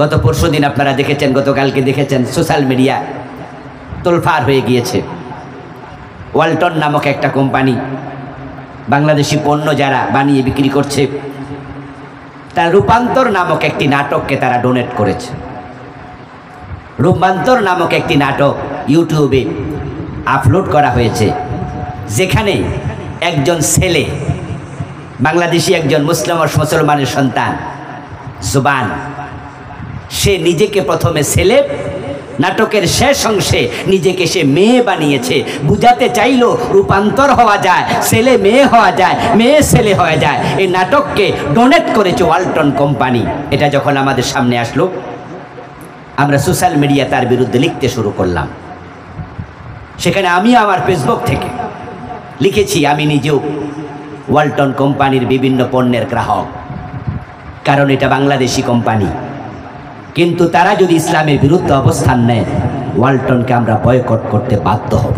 গত পরশুদিন আপনারা দেখেছেন, গতকালকে দেখেছেন, সোশ্যাল মিডিয়া তোলফার হয়ে গিয়েছে। ওয়ালটন নামক একটা কোম্পানি বাংলাদেশি পণ্য যারা বানিয়ে বিক্রি করছে, তার রূপান্তর নামক একটি নাটককে তারা ডোনেট করেছে। রূপান্তর নামক একটি নাটক ইউটিউবে আপলোড করা হয়েছে, যেখানে একজন ছেলে, বাংলাদেশি একজন মুসলমানের সন্তান জুবান, সে নিজেকে প্রথমে ছেলে, নাটকের শেষ অংশে নিজেকে সে মেয়ে বানিয়েছে। বুঝাতে চাইল রূপান্তর হওয়া যায়, ছেলে মেয়ে হওয়া যায়, মেয়ে ছেলে হয়ে যায়। এই নাটককে ডোনেট করেছে ওয়ালটন কোম্পানি। এটা যখন আমাদের সামনে আসলো, আমরা সোশ্যাল মিডিয়া তার বিরুদ্ধে লিখতে শুরু করলাম। সেখানে আমি আমার ফেসবুক থেকে লিখেছি, আমি নিজেও ওয়ালটন কোম্পানির বিভিন্ন পণ্যের গ্রাহক, কারণ এটা বাংলাদেশি কোম্পানি। কিন্তু তারা যদি ইসলামের বিরুদ্ধে অবস্থান নেয়, ওয়ালটনকে আমরা বয়কট করতে বাধ্য হব।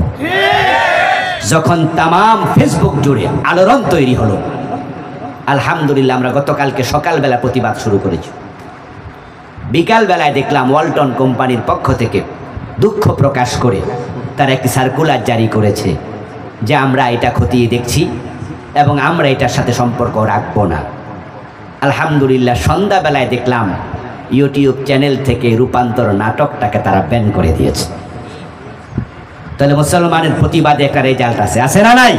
যখন তামাম ফেসবুক জুড়ে আলোড়ন তৈরি হলো, আলহামদুলিল্লাহ আমরা গতকালকে সকালবেলা প্রতিবাদ শুরু করেছি। বিকালবেলায় দেখলাম ওয়ালটন কোম্পানির পক্ষ থেকে দুঃখ প্রকাশ করে তারা একটি সার্কুলার জারি করেছে যে আমরা এটা খতিয়ে দেখছি এবং আমরা এটার সাথে সম্পর্ক রাখবো না। আলহামদুলিল্লাহ সন্ধ্যাবেলায় দেখলাম ইউটিউব চ্যানেল থেকে রূপান্তর নাটকটাকে তারা ব্যান করে দিয়েছে। তাহলে মুসলমানের প্রতিবাদে একটা রেজাল্ট আছে না নাই?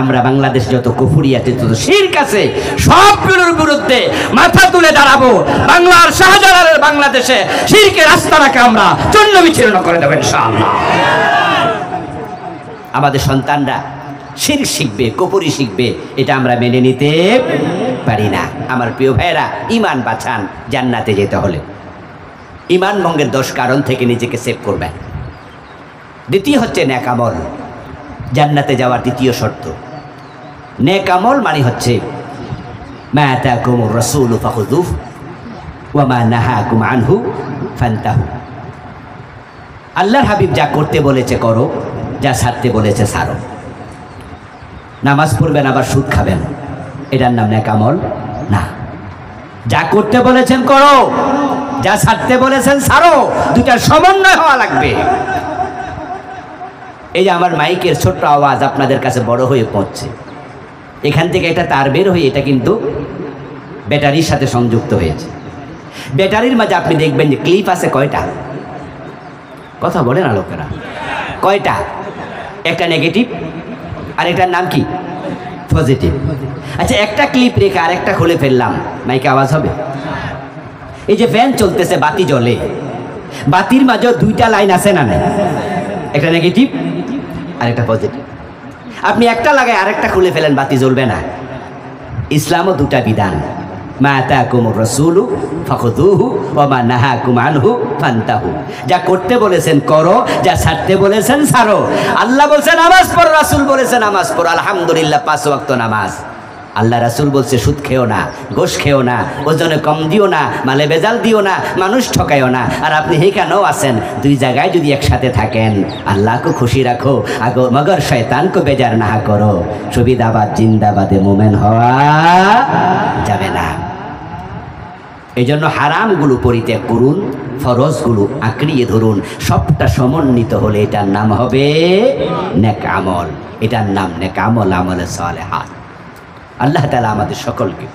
আমরা বাংলাদেশ যত কুফরি আছে, যত শিরক আছে, সবগুলোর বিরুদ্ধে মাথা তুলে দাঁড়াবো। বাংলার শাহজালালের বাংলাদেশে শিরকের রাস্তাটাকে আমরা চূর্ণ বিচ্ছিন্ন করে দেব ইনশাআল্লাহ। আমাদের সন্তানরা শিরক শিখবে, কুফরি শিখবে, এটা আমরা মেনে নিতে পারি না। আমার প্রিয় ভাইয়েরা, ঈমান বাঁচান জান্নাতে যেতে হলে। ঈমান ভঙ্গের 10 কারণ থেকে নিজেকে সেভ করবেন। দ্বিতীয় হচ্ছে নেক আমল, জান্নাতে যাওয়ার দ্বিতীয় শর্ত। নেক আমল মানে হচ্ছে মা আতাকুমুর রাসূলু ফাখুযুহু ওয়া মা নাহাকুম আনহু ফান্তাহু। আল্লাহর হাবিব যা করতে বলেছে করো, যা ছাড়তে বলেছে ছাড়ো। নামাজ পড়বেন আবার সুদ খাবেন, এটার নাম নেক আমল না। যা করতে বলেছেন করো, যা ছাড়তে বলেছেন ছাড়ো, দুটার সমন্বয় হওয়া লাগবে। এই যে আমার মাইকের ছোট্ট আওয়াজ আপনাদের কাছে বড় হয়ে পৌঁছছে, এখান থেকে এটা তার বের হয়ে এটা কিন্তু ব্যাটারির সাথে সংযুক্ত হয়েছে। ব্যাটারির মাঝে আপনি দেখবেন যে ক্লিপ আছে কয়টা? কথা বলেন না লোকেরা, কয়টা? একটা নেগেটিভ আর এটার নাম কি? পজিটিভ। আচ্ছা, একটা ক্লিপ রেখে আর একটা খুলে ফেললাম, মাইকে আওয়াজ হবে? এই যে ফ্যান চলতেছে, বাতি জ্বলে, বাতির মাঝেও 2টা লাইন আছে না নাই? একটা নেগেটিভ আর একটা পজিটিভ। আপনি একটা লাগায় আরেকটা খুলে ফেলেন, বাতি জ্বলবে না। ইসলামও 2টা বিধান, মা আতাকুমুর রাসূলু ফাখুযুহু ওয়া মা নাহাকুম আনহু ফান্তাহু। যা করতে বলেছেন করো, যা ছাড়তে বলেছেন ছাড়ো। আল্লাহ বলছে নামাজ পড়ো, রাসূল বলেছে নামাজ পড়ো। আলহামদুলিল্লাহ 5 ওয়াক্ত নামাজ। আল্লাহ রাসূল বলছে সুদ খেও না, ঘুষ খেও না, ওজনে কম দিও না, মালে বেজাল দিও না, মানুষ ঠকাইও না। আর আপনি এখানেও আছেন, 2 জায়গায় যদি একসাথে থাকেন, আল্লাহকে খুশি রাখো আগো, মগর শয়তানকে বেজার না করো। সুবিধাবাদ জিন্দাবাদে মোমেন হওয়া যাবে না। এই জন্য হারামগুলো পরিত্যাগ করুন, ফরজগুলো আঁকড়িয়ে ধরুন। সবটা সমন্বিত হলে এটার নাম হবে নেক আমল। এটার নাম নেক আমল, আমলে সালেহাত। আল্লাহ তাআলা আমাদের সকলকে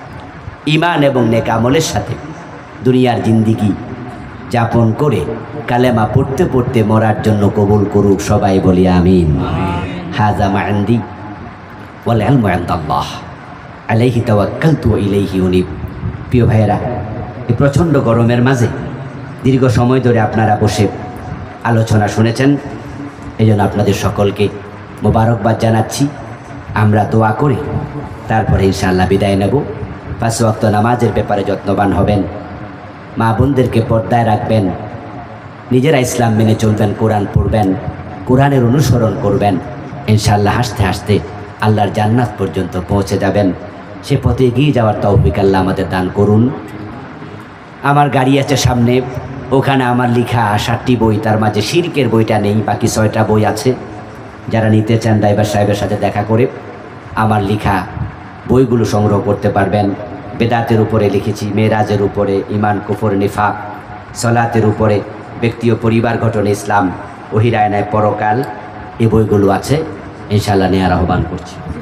ঈমান এবং নেক আমলের সাথে দুনিয়ার জিন্দিগি যাপন করে কালেমা পড়তে পড়তে মরার জন্য কবুল করুক। সবাই বলি আমিন। হাযা মা ইনদি ওয়াল ইলমু ইনদাল্লাহ আলাইহি তাওয়াক্কালতু ওয়া ইলাইহি উনীব। প্রিয় ভাইয়েরা, এই প্রচণ্ড গরমের মাঝে দীর্ঘ সময় ধরে আপনারা বসে আলোচনা শুনেছেন, এই জন্য আপনাদের সকলকে মোবারকবাদ জানাচ্ছি। আমরা দোয়া করি, তারপরে ইনশাআল্লাহ বিদায় নেব। 5 ওয়াক্ত নামাজের ব্যাপারে যত্নবান হবেন, মা বোনদেরকে পর্দায় রাখবেন, নিজেরা ইসলাম মেনে চলবেন, কোরআন পড়বেন, কোরআনের অনুসরণ করবেন। ইনশাআল্লাহ হাসতে হাসতে আল্লাহর জান্নাত পর্যন্ত পৌঁছে যাবেন। সে পথে এগিয়ে যাওয়ার তৌফিক আল্লাহ আমাদের দান করুন। আমার গাড়ি আছে সামনে, ওখানে আমার লেখা 7টি বই, তার মাঝে শিরকের বইটা নেই, বাকি 6টা বই আছে। যারা নিতে চান ড্রাইভার সাহেবের সাথে দেখা করে আমার লেখা বইগুলো সংগ্রহ করতে পারবেন। বেদাতের উপরে লিখেছি, মেরাজের উপরে, ইমান কুফর নিফাক, সলাতের উপরে, ব্যক্তি ও পরিবার গঠন, ইসলাম, ওহিরায়নায় পরকাল, এই বইগুলো আছে। ইনশাআল্লাহ নেয়ার আহ্বান করছি।